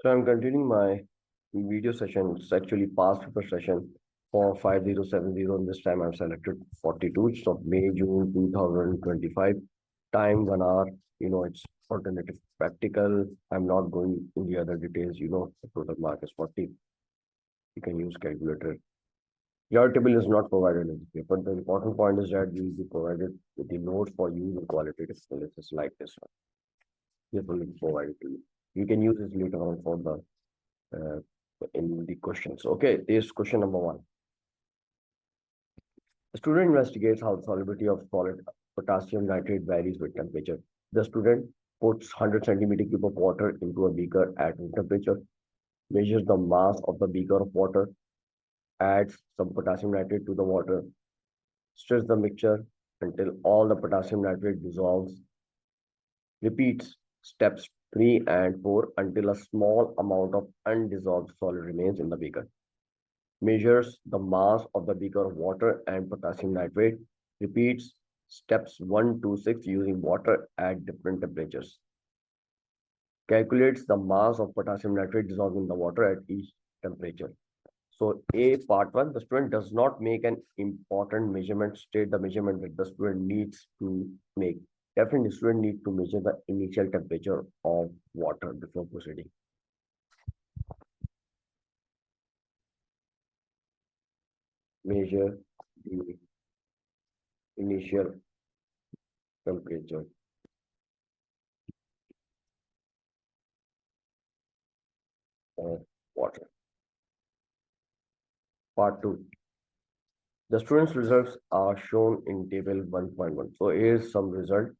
So I'm continuing my video session. It's actually past paper session for 5070, and this time I've selected 42. It's of May, June 2025. Time 1 hour. It's alternative practical. I'm not going in the other details. The total mark is 40. You can use calculator. Your table is not provided in the paper. The important point is that you will be provided with the notes for use in qualitative analysis like this one. This will be provided to you. You can use this later on for the in the questions. Okay, here's question number 1. The student investigates how the solubility of solid potassium nitrate varies with temperature. The student puts 100 centimeter cube of water into a beaker at room temperature, measures the mass of the beaker of water, adds some potassium nitrate to the water, stirs the mixture until all the potassium nitrate dissolves, repeats steps 3 and 4 until a small amount of undissolved solid remains in the beaker. Measures the mass of the beaker of water and potassium nitrate, repeats steps 1 to 6 using water at different temperatures. Calculates the mass of potassium nitrate dissolved in the water at each temperature. So A, part 1, the student does not make an important measurement, state the measurement that the student needs to make. Definitely, the student needs to measure the initial temperature of water before proceeding. Measure the initial temperature of water. Part 2. The student's results are shown in table 1.1. So here's some result.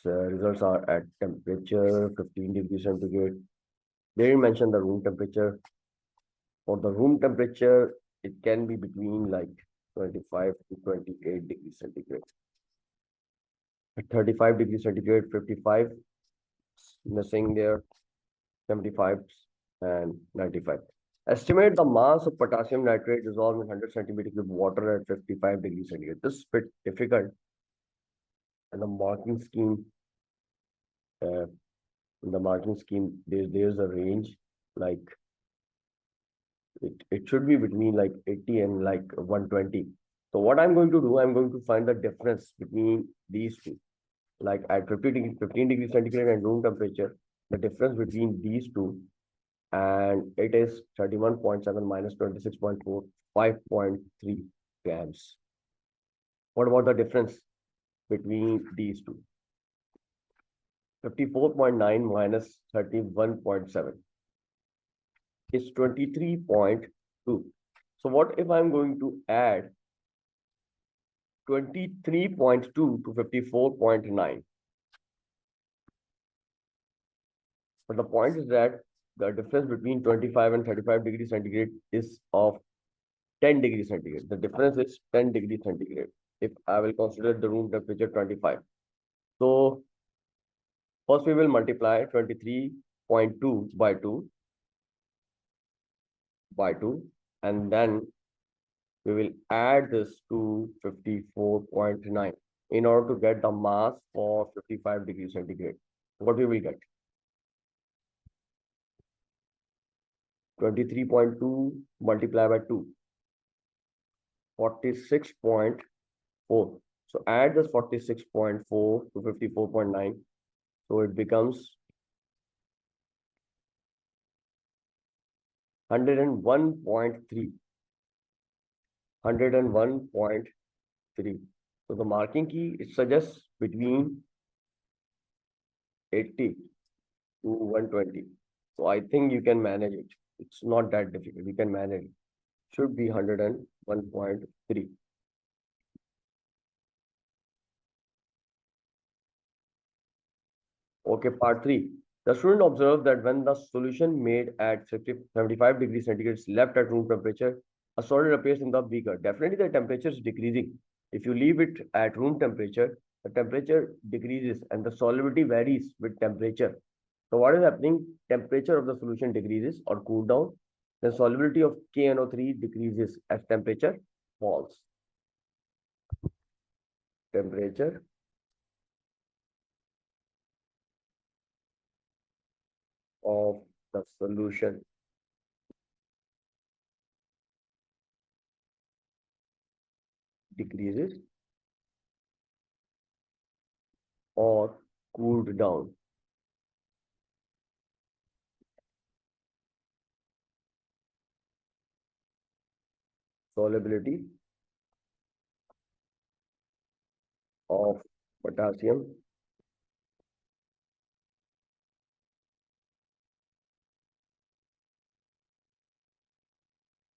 Results are at temperature 15 degrees centigrade. They didn't mention the room temperature. For the room temperature, it can be between like 25 to 28 degrees centigrade. At 35 degrees centigrade, 55 missing there, 75 and 95. Estimate the mass of potassium nitrate dissolved in 100 centimeter cube water at 55 degrees centigrade. This is a bit difficult. And the marking scheme, there's a range like it should be between like 80 and like 120. So what I'm going to do, I'm going to find the difference between these two. Like at 15 degrees centigrade and room temperature, the difference between these two, and it is 31.7 minus 26.4, 5.3 grams. What about the difference between these two? 54.9 minus 31.7 is 23.2. So what if I'm going to add 23.2 to 54.9? But the point is that the difference between 25 and 35 degrees centigrade is of 10 degrees centigrade. The difference is 10 degrees centigrade if I will consider the room temperature 25. So first we will multiply 23.2 by 2 and then we will add this to 54.9 in order to get the mass for 55 degrees centigrade. What we will get? 23.2 multiplied by 2, 46.4. So add this 46.4 to 54.9. So it becomes 101.3. 101.3. So the marking key, it suggests between 80 to 120. So I think you can manage it. It's not that difficult. You can manage it. Should be 101.3. Okay, part 3. The student observed that when the solution made at 75 degrees centigrade is left at room temperature, a solid appears in the beaker. Definitely the temperature is decreasing. If you leave it at room temperature, the temperature decreases and the solubility varies with temperature. So what is happening? Temperature of the solution decreases or cool down. The solubility of KNO3 decreases as temperature falls. Temperature of the solution decreases or cooled down. Solubility of potassium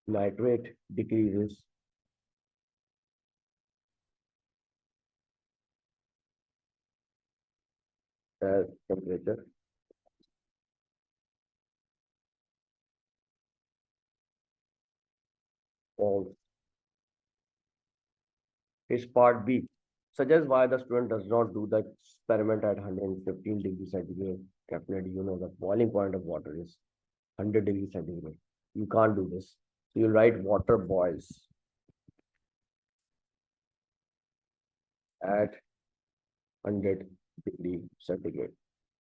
nitrate decreases as temperature falls. His part B suggests why the student does not do the experiment at 115 degrees centigrade. Definitely, you know the boiling point of water is 100 degrees centigrade. You can't do this. So you write water boils at 100 degree centigrade.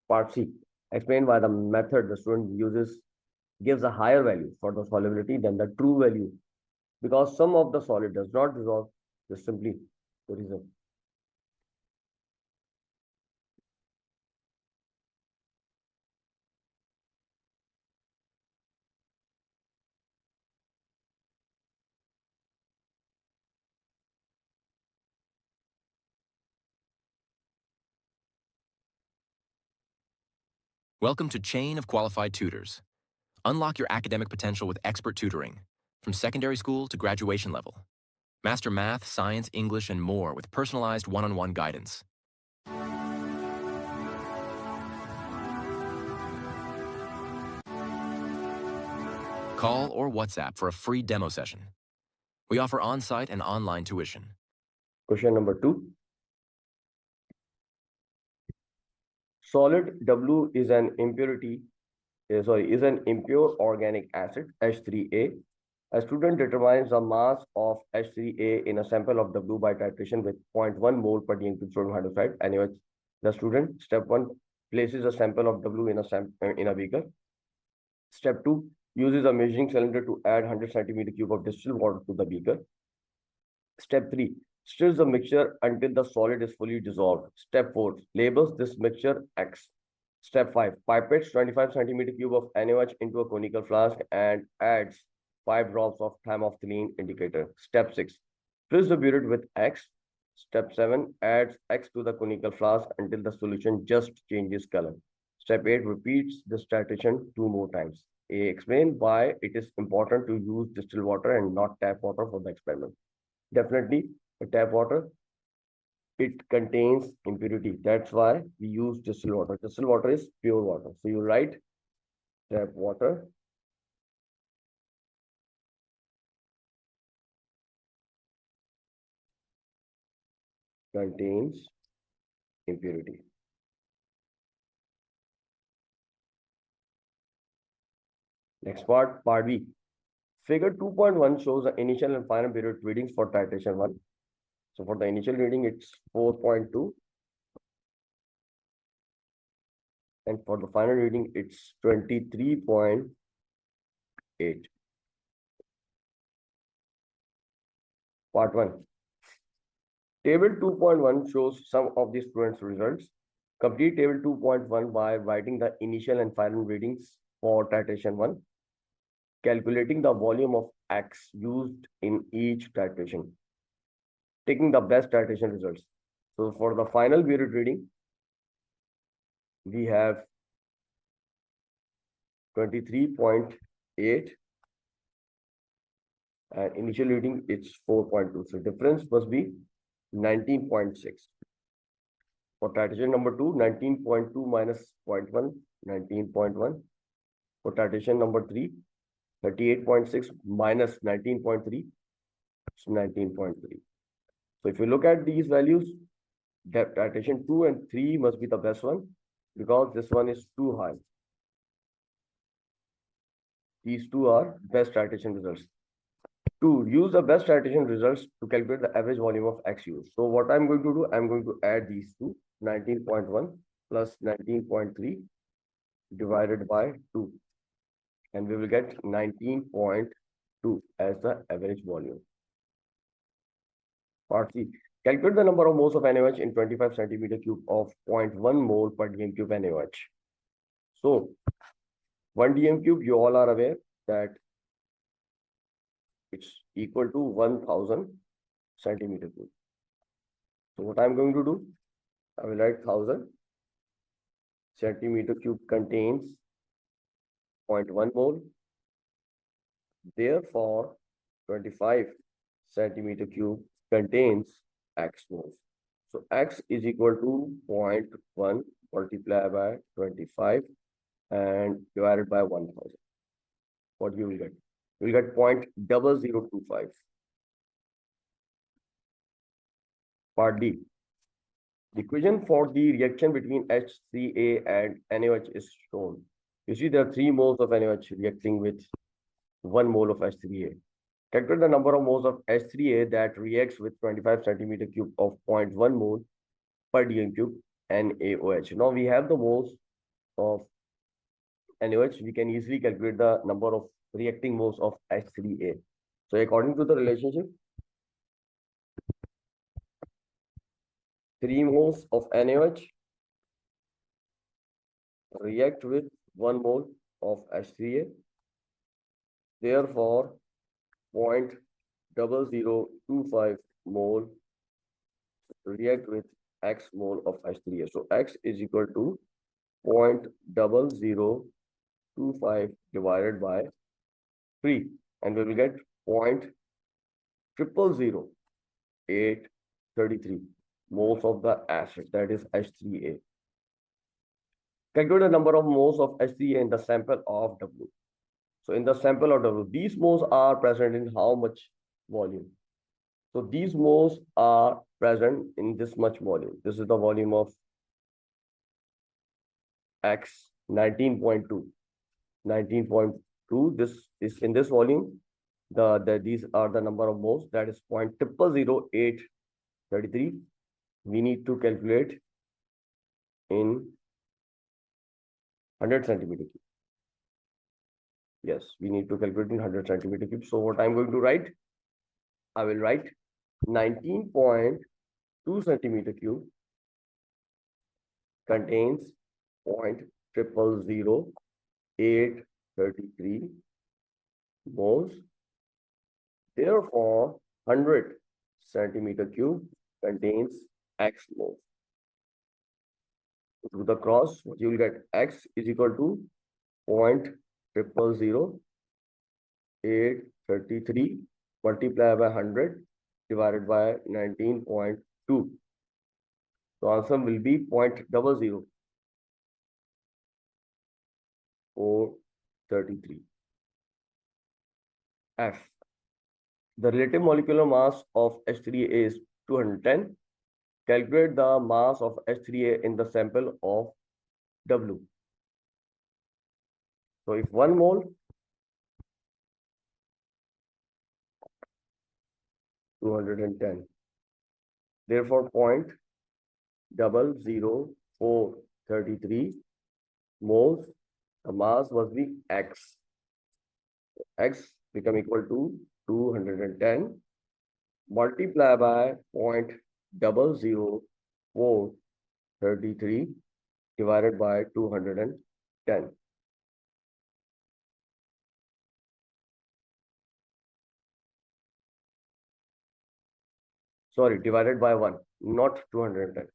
Part C. Explain why the method the student uses gives a higher value for the solubility than the true value. Because some of the solid does not dissolve, just simply the reason. Welcome to Chain of Qualified Tutors. Unlock your academic potential with expert tutoring, from secondary school to graduation level. Master math, science, English, and more with personalized one-on-one guidance. Call or WhatsApp for a free demo session. We offer on-site and online tuition. Question number 2. Solid W is an is an impure organic acid, H3A. A student determines the mass of H3A in a sample of W by titration with 0.1 mole per dm sodium hydroxide. Anyway, the student, step 1, places a sample of W in a beaker. Step 2, uses a measuring cylinder to add 100 centimeter cube of distilled water to the beaker. Step 3, stirs the mixture until the solid is fully dissolved. Step 4, labels this mixture X. Step 5, pipettes 25 centimeter cube of NaOH into a conical flask and adds 5 drops of thymophthalein indicator. Step 6, fills the burette with X. Step 7, adds X to the conical flask until the solution just changes color. Step 8, repeats this titration 2 more times. Explain why it is important to use distilled water and not tap water for the experiment. Definitely, the tap water, it contains impurity. That's why we use distilled water. Distilled water is pure water. So you write tap water contains impurity. Next part B. Figure 2.1 shows the initial and final period readings for titration 1. So for the initial reading, it's 4.2. And for the final reading, it's 23.8. Part 1. Table 2.1 shows some of the students' results. Complete table 2.1 by writing the initial and final readings for titration 1. Calculating the volume of X used in each titration. Taking the best titration results. So for the final period reading, we have 23.8 and initial reading it's 4.2. So difference must be 19.6. For titration number 2, 19.2 minus 0.1, 19.1. For titration number 3, 38.6 minus 19.3, it's 19.3. So if you look at these values, titration 2 and 3 must be the best one because this one is too high. These two are best titration results. To use the best titration results to calculate the average volume of X used. So what I'm going to do, I'm going to add these two, 19.1 plus 19.3 divided by 2, and we will get 19.2 as the average volume. Part C. Calculate the number of moles of NaOH in 25 centimeter cube of 0.1 mole per dm cube NaOH. So, 1 dm cube, you all are aware that it's equal to 1000 centimeter cube. So, what I'm going to do, I will write 1000 centimeter cube contains 0.1 mole. Therefore, 25 centimeter cube contains X moles. So X is equal to 0.1 multiplied by 25 and divided by 1000. What you will get? You will get 0.0025. Part D. The equation for the reaction between H3A and NaOH is shown. You see there are 3 moles of NaOH reacting with 1 mole of H3A. Calculate the number of moles of H3A that reacts with 25 centimeter cube of 0.1 mole per dm cube NaOH. Now we have the moles of NaOH. We can easily calculate the number of reacting moles of H3A. So according to the relationship, 3 moles of NaOH react with 1 mole of H3A. Therefore, 0.0025 mole react with X mole of H3A. So X is equal to 0.0025 divided by 3, and we will get 0.000833 moles of the acid, that is H3A. Calculate the number of moles of H3A in the sample of W. So in the sample of W, these moles are present in how much volume? So these moles are present in this much volume. This is the volume of X, 19.2. 19.2, this is in this volume. These are the number of moles, that is 0.000833. We need to calculate in 100 centimeter cube. Yes, we need to calculate in 100 centimeter cube. So what I'm going to write? I will write 19.2 centimeter cube contains 0.000833 moles. Therefore, 100 centimeter cube contains X moles. To the cross, you will get X is equal to 0.000833 multiplied by 100 divided by 19.2. So answer will be 0.00433. F. The relative molecular mass of H3A is 210. Calculate the mass of H3A in the sample of W. So if 1 mole, 210. Therefore, 0.00433 moles. The mass was the X. X become equal to 210 multiplied by 0.00433 divided by 210. Sorry, divided by 1, not 210.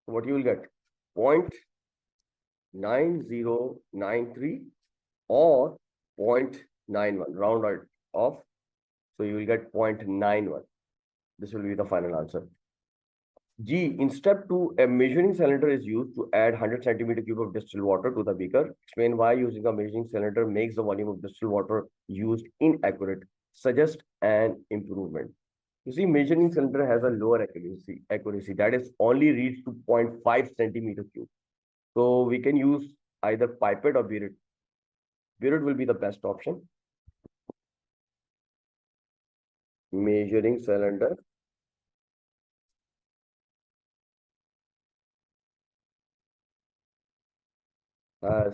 What you will get? 0.9093 or 0.91, round it off. So you will get 0.91. This will be the final answer. G, in step 2, a measuring cylinder is used to add 100 centimeter cube of distilled water to the beaker. Explain why using a measuring cylinder makes the volume of distilled water used inaccurate. Suggest an improvement. You see, measuring cylinder has a lower accuracy that is only reached to 0.5 centimeter cube. So we can use either pipette or burette. Burette will be the best option. Measuring cylinder has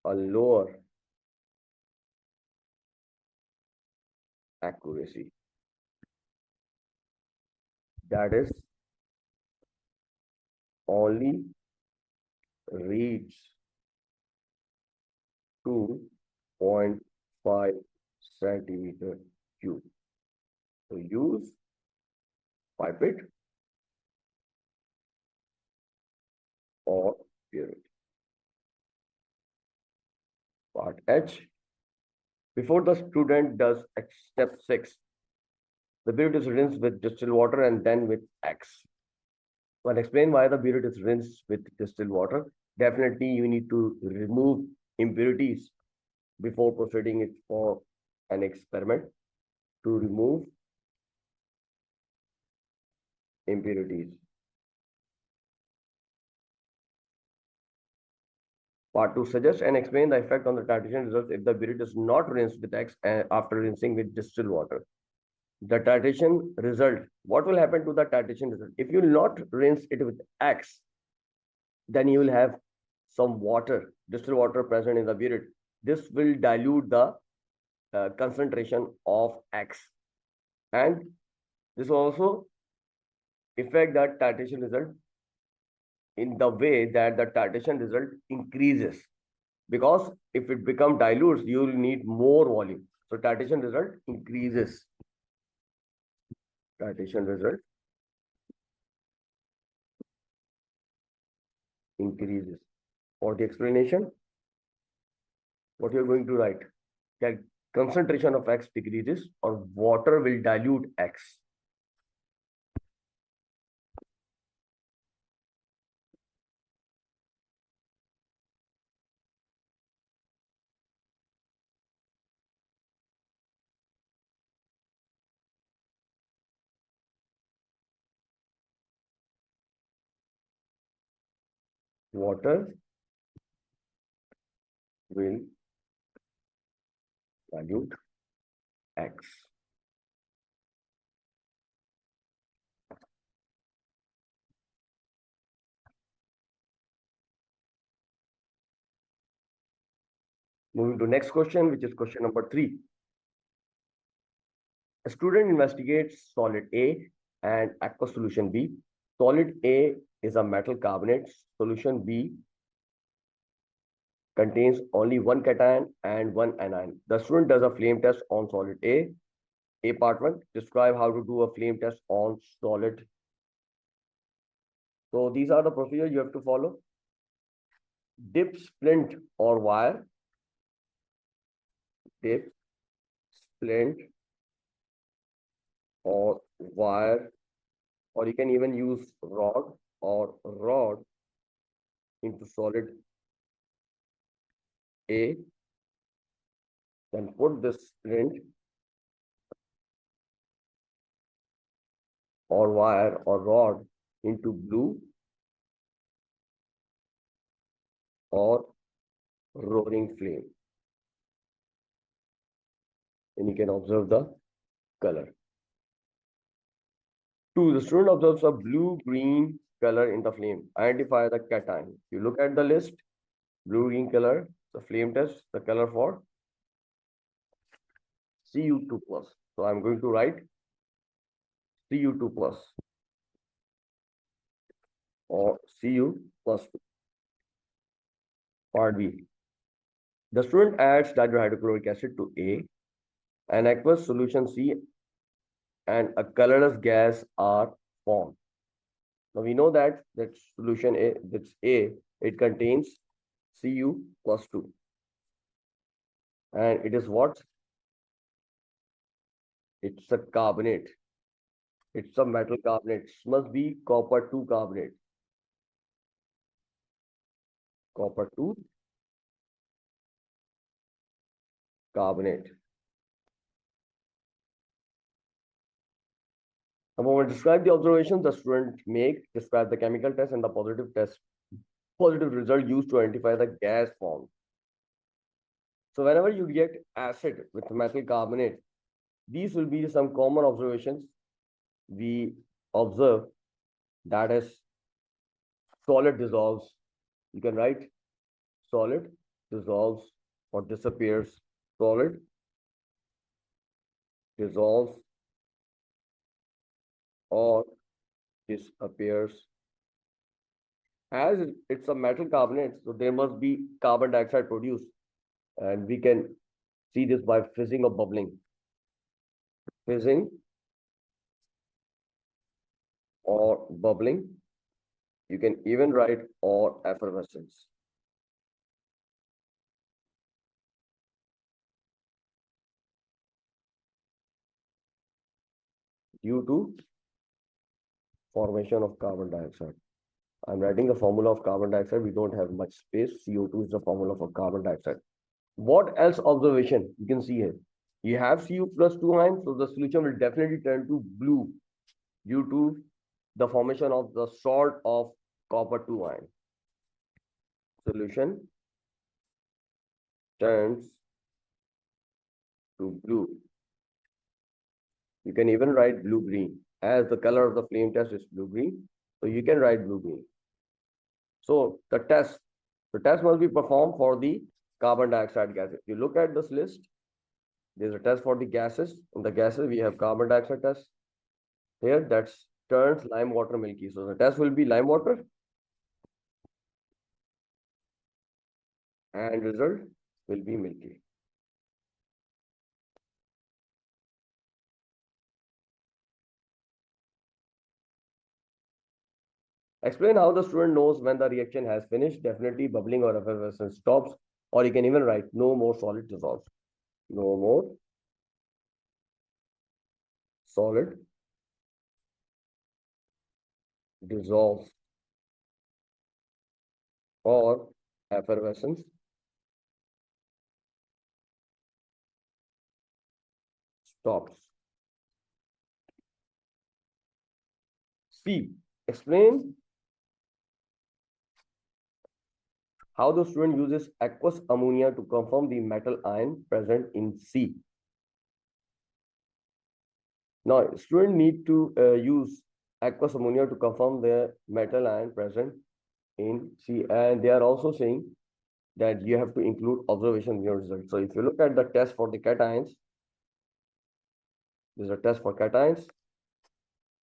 a lower accuracy. That is, only reads 2.5 centimeter cube. So use pipette or purity. Part H. Before the student does step 6, the beard is rinsed with distilled water and then with X. I'll explain why the beard is rinsed with distilled water. Definitely, you need to remove impurities before proceeding it for an experiment. To remove impurities. Part 2, suggest and explain the effect on the titration results if the beard is not rinsed with X after rinsing with distilled water. The titration result, what will happen to the titration result? If you will not rinse it with X, then you will have some water, distilled water present in the beard. This will dilute the concentration of X. And this will also affect the titration result in the way that the titration result increases. Because if it becomes dilute, you will need more volume. So titration result increases. Titration result increases. For the explanation, what you are going to write? That concentration of X decreases or water will dilute X. Water will dilute X. Moving to next question, which is question number 3. A student investigates solid A and aqueous solution B. Solid A is a metal carbonate. Solution B contains only one cation and one anion. The student does a flame test on solid A. A part 1, describe how to do a flame test on solid. So these are the procedures you have to follow. Dip, splint or wire. Dip, splint or wire, or you can even use rod into solid A. Then put this splint or wire or rod into blue or roaring flame. And you can observe the color. 2. The student observes a blue-green color in the flame. Identify the cation. You look at the list, blue-green color, the flame test, the color for Cu2+. So I'm going to write Cu2+ or Cu+2. Part B. The student adds dihydrochloric acid to A, an aqueous solution C, and a colorless gas are formed. Now we know that solution A, that's A, it contains Cu+2. And it is what? It's a carbonate. It's a metal carbonate. It must be copper-2 carbonate. Copper-2 carbonate. Now, when we describe the observations the student make, describe the chemical test and the positive result used to identify the gas formed. So whenever you get acid with metal carbonate, these will be some common observations we observe, that is solid dissolves. You can write solid, dissolves or disappears. Solid, dissolves or disappears. As it's a metal carbonate, so there must be carbon dioxide produced. And we can see this by fizzing or bubbling. Fizzing or bubbling. You can even write or effervescence. Due to formation of carbon dioxide. I'm writing the formula of carbon dioxide. We don't have much space. CO2 is the formula for carbon dioxide. What else observation you can see here? You have Cu plus 2 ions, so the solution will definitely turn to blue due to the formation of the salt of copper 2 ion. Solution turns to blue. You can even write blue-green, as the color of the flame test is blue-green, so you can write blue-green. So the test must be performed for the carbon dioxide gases. You look at this list, there's a test for the gases. In the gases, we have carbon dioxide test. Here, that turns lime water milky. So the test will be lime water. And result will be milky. Explain how the student knows when the reaction has finished. Definitely bubbling or effervescence stops. Or you can even write no more solid dissolves. No more solid dissolves or effervescence stops. C. Explain how the student uses aqueous ammonia to confirm the metal ion present in C. Now, student need to use aqueous ammonia to confirm the metal ion present in C. And they are also saying that you have to include observation in your result. So if you look at the test for the cations, there's a test for cations,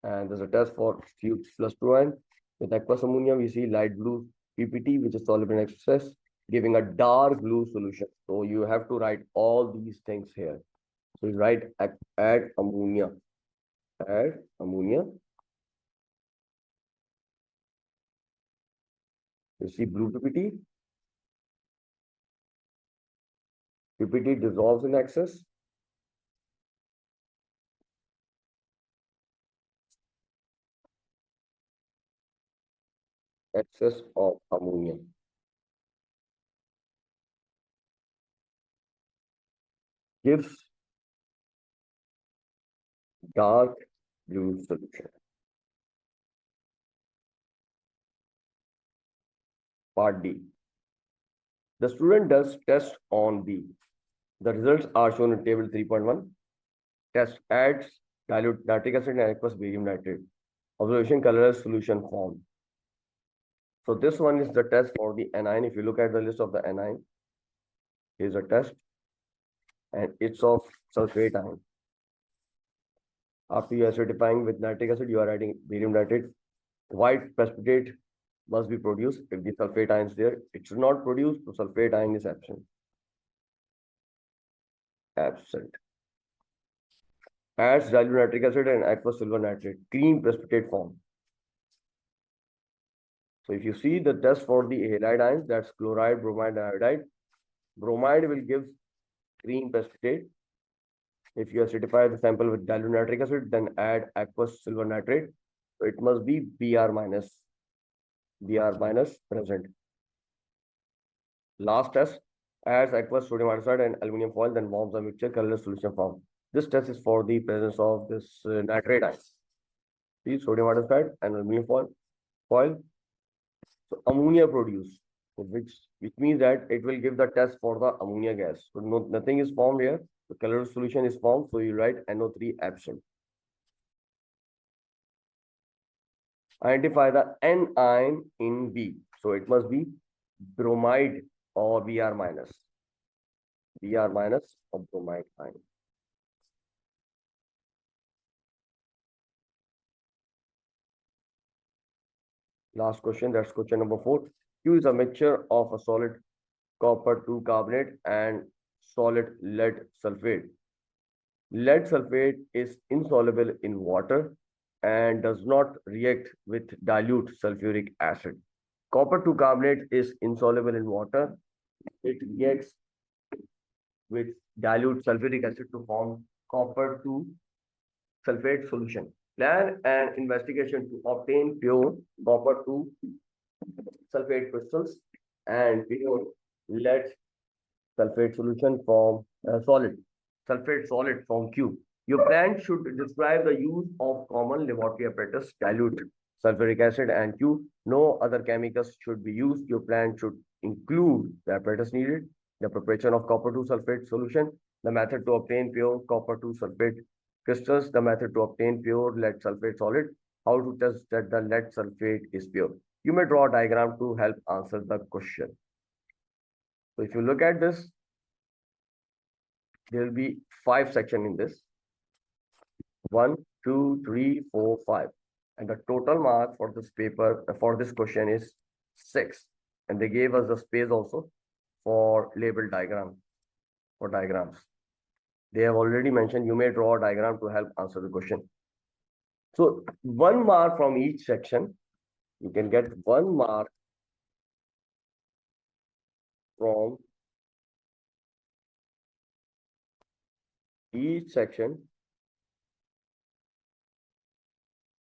and there's a test for Cu plus 2 ion. With aqueous ammonia, we see light blue PPT, which is soluble in excess, giving a dark blue solution. So you have to write all these things here. So you write add ammonia. Add ammonia. You see blue PPT. PPT dissolves in excess. Excess of ammonia. Gives dark blue solution. Part D. The student does test on B. The results are shown in table 3.1. Test adds dilute nitric acid and aqueous barium nitrate. Observation colorless solution formed. So this one is the test for the anion. If you look at the list of the anion, here's a test, and it's of sulfate ion. After you are acidifying with nitric acid, you are adding barium nitrate. White precipitate must be produced. If the sulfate ion is there, it should not produce, so sulfate ion is absent. Adds dilute nitric acid and aqueous silver nitrate. Green precipitate form. So if you see the test for the halide ions, that's chloride, bromide, and iodide. Bromide will give green precipitate. If you acidify the sample with dilute nitric acid, then add aqueous silver nitrate. So it must be Br minus present. Last test, adds aqueous sodium hydroxide and aluminum foil, then warms the mixture, colorless solution form. This test is for the presence of this nitrate ion. See, sodium hydroxide and aluminum foil. So ammonia produced, which means that it will give the test for the ammonia gas. So nothing is formed here. The colorless solution is formed, so you write NO3 absent. Identify the N ion in B. So it must be bromide or Br minus. Br minus of bromide ion. Last question, that's question number 4. Q is a mixture of a solid copper 2 carbonate and solid lead sulfate. Lead sulfate is insoluble in water and does not react with dilute sulfuric acid. Copper 2 carbonate is insoluble in water. It reacts with dilute sulfuric acid to form copper 2 sulfate solution. Plan an investigation to obtain pure copper 2 sulfate crystals and pure lead sulfate solution from sulfate solid from Q. Your plan should describe the use of common laboratory apparatus, dilute sulfuric acid and Q. No other chemicals should be used. Your plan should include the apparatus needed, the preparation of copper 2 sulfate solution, the method to obtain pure copper 2 sulfate crystals, the method to obtain pure lead sulfate solid, how to test that the lead sulfate is pure. You may draw a diagram to help answer the question. So if you look at this, there will be 5 sections in this. 1, 2, 3, 4, 5. And the total mark for this paper, for this question is 6. And they gave us the space also for label diagram, for diagrams. They have already mentioned you may draw a diagram to help answer the question. So 1 mark from each section. You can get 1 mark from each section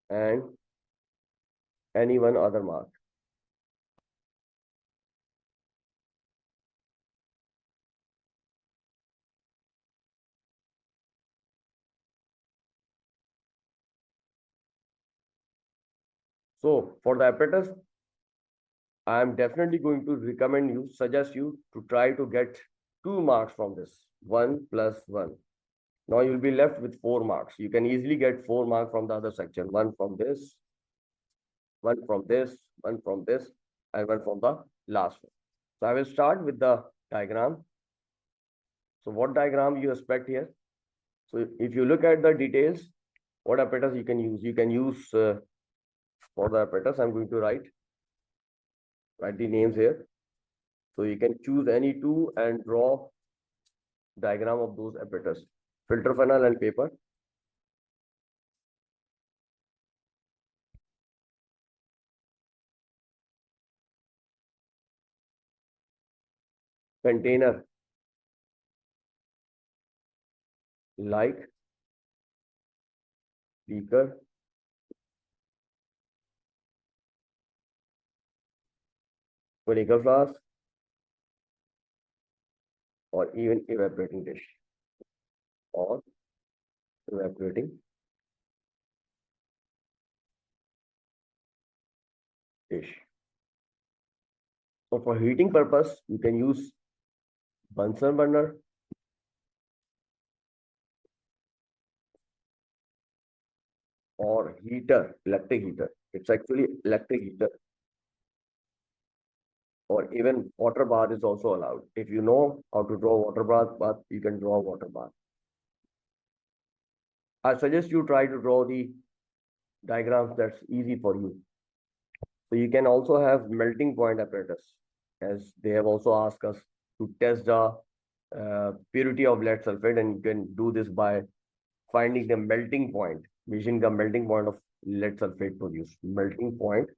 and any one other mark. So for the apparatus, I am definitely going to recommend you, suggest you to try to get 2 marks from this. 1 plus 1. Now you'll be left with 4 marks. You can easily get 4 marks from the other section. 1 from this, 1 from this, 1 from this, and 1 from the last one. So I will start with the diagram. So what diagram you expect here? So if you look at the details, what apparatus you can use? You can use for the apparatus, I'm going to write the names here. So you can choose any 2 and draw diagram of those apparatus. Filter funnel and paper. Container like beaker, conical flask, or even evaporating dish or evaporating dish. So for heating purpose, you can use Bunsen burner, or heater, electric heater. It's actually electric heater. Or even water bath is also allowed. If you know how to draw water bath, you can draw water bath. I suggest you try to draw the diagrams that's easy for you. So you can also have melting point apparatus, as they have also asked us to test the purity of lead sulfate, and you can do this by finding the melting point, measuring the melting point of lead sulfate produced. Melting point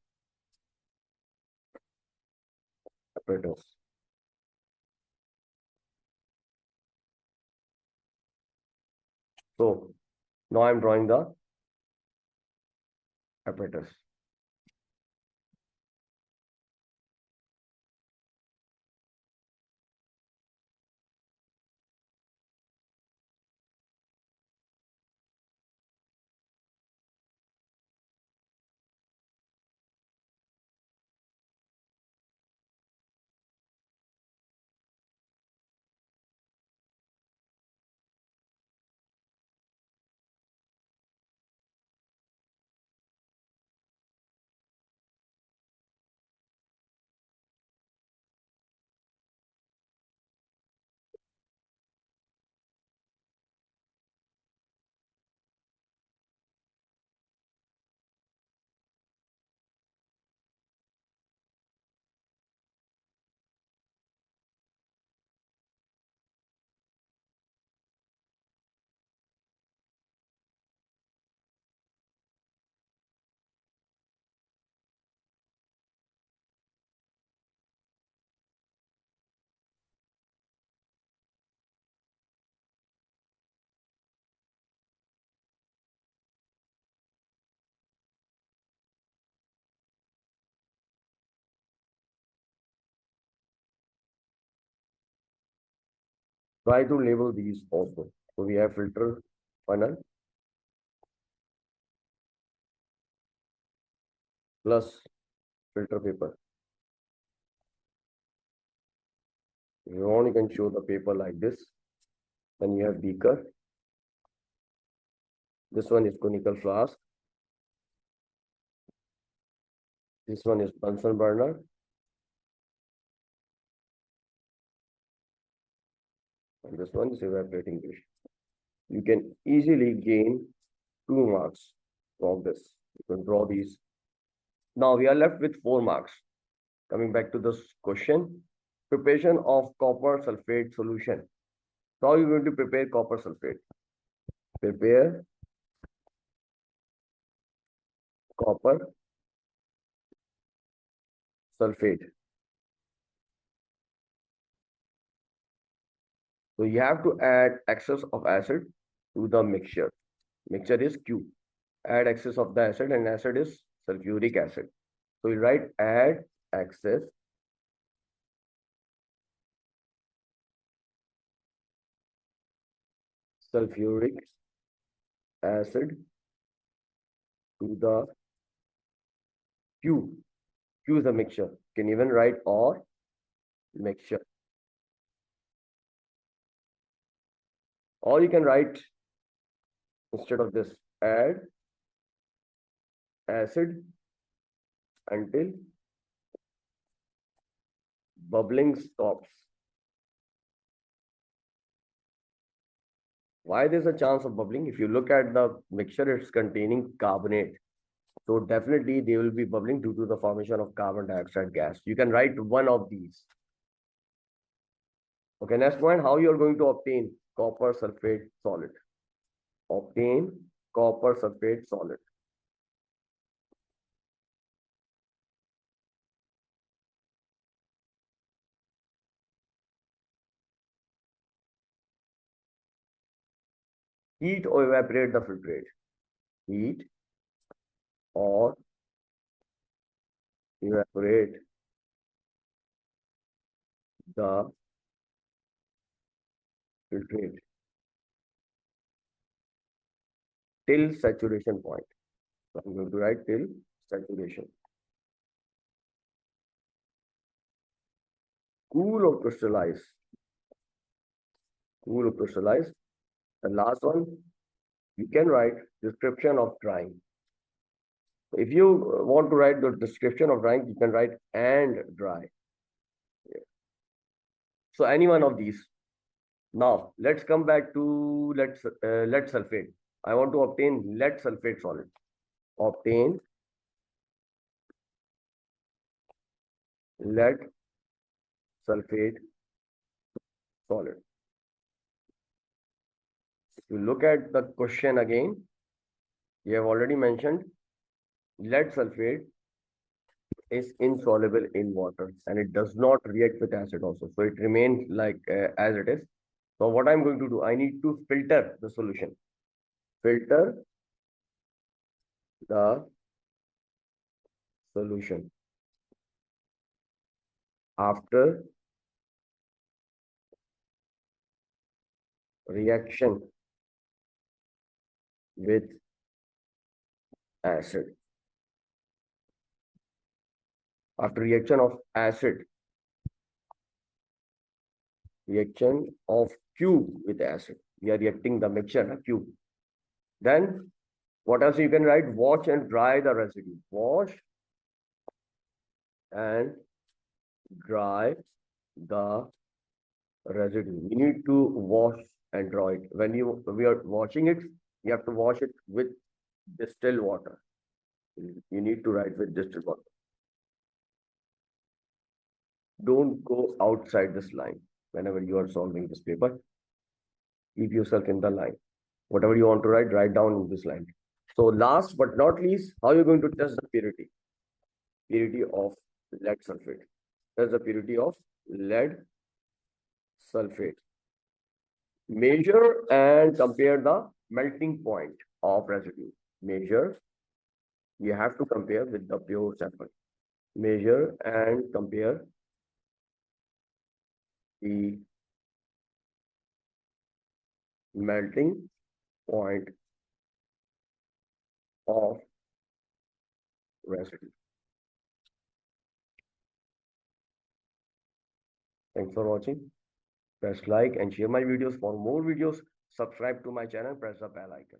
apparatus. So now I'm drawing the apparatus. Try to label these also. So we have filter funnel plus filter paper. If you want, you can show the paper like this. Then you have beaker. This one is conical flask. This one is Bunsen burner. And this one is evaporating dish. You can easily gain 2 marks from this. You can draw these. Now we are left with 4 marks. Coming back to this question, preparation of copper sulfate solution. How are you going to prepare copper sulfate? Prepare copper sulfate. So you have to add excess of acid to the mixture. Mixture is Q. Add excess of the acid, and acid is sulfuric acid. So you write add excess sulfuric acid to the Q. Q is a mixture. You can even write or mixture. Or you can write instead of this, add acid until bubbling stops. Why there's a chance of bubbling? If you look at the mixture, it's containing carbonate. So definitely they will be bubbling due to the formation of carbon dioxide gas. You can write one of these. Okay, next point, how you are going to obtain copper sulfate solid. Obtain copper sulfate solid. Heat or evaporate the filtrate. Heat or evaporate the filtrate till saturation point. So I'm going to write till saturation. Cool or crystallize. Cool or crystallize. The last one, you can write description of drying. If you want to write the description of drying, you can write and dry. Yeah. So any one of these. Now let's come back to lead sulfate. I want to obtain lead sulfate solid. Obtain lead sulfate solid. If you look at the question again, you have already mentioned lead sulfate is insoluble in water and it does not react with acid also. So it remains like as it is. So what I'm going to do, I need to filter the solution. Filter the solution. After reaction with acid. After reaction of acid, reaction of Q with acid. We are reacting the mixture, Q. Then what else you can write? Wash and dry the residue. Wash and dry the residue. We need to wash and dry it. When we are washing it, you have to wash it with distilled water. You need to write with distilled water. Don't go outside this line whenever you are solving this paper. Keep yourself in the line. Whatever you want to write, write down in this line. So last but not least, how you're going to test the purity? Purity of lead sulfate. Test the purity of lead sulfate. Measure and compare the melting point of residue. Measure. You have to compare with the pure sample. Measure and compare the melting point of residue. Thanks for watching. Press like and share my videos. For more videos, subscribe to my channel, press the bell icon.